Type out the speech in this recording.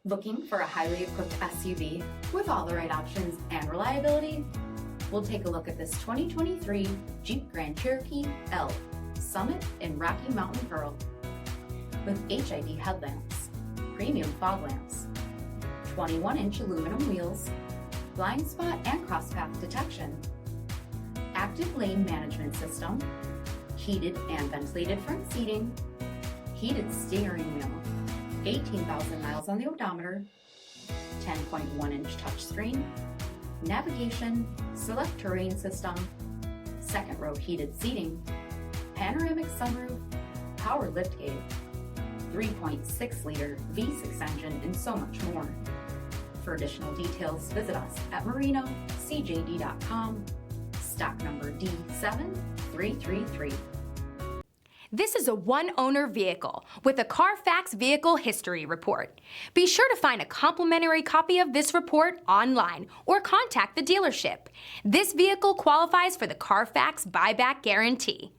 Looking for a highly equipped SUV with all the right options and reliability? We'll take a look at this 2023 Jeep Grand Cherokee L SUMIT in Rocky Mountain Pearl. With HID headlamps, premium fog lamps, 21-inch aluminum wheels, blind spot and crosspath detection, active lane management system, heated and ventilated front seating, heated steering wheel, 18,000 miles on the odometer, 10.1-inch touchscreen, navigation, select terrain system, second row heated seating, panoramic sunroof, power liftgate, 3.6-liter V6 engine, and so much more. For additional details, visit us at marinocjd.com, stock number D7333. This is a one-owner vehicle with a CARFAX Vehicle History Report. Be sure to find a complimentary copy of this report online or contact the dealership. This vehicle qualifies for the CARFAX Buyback Guarantee.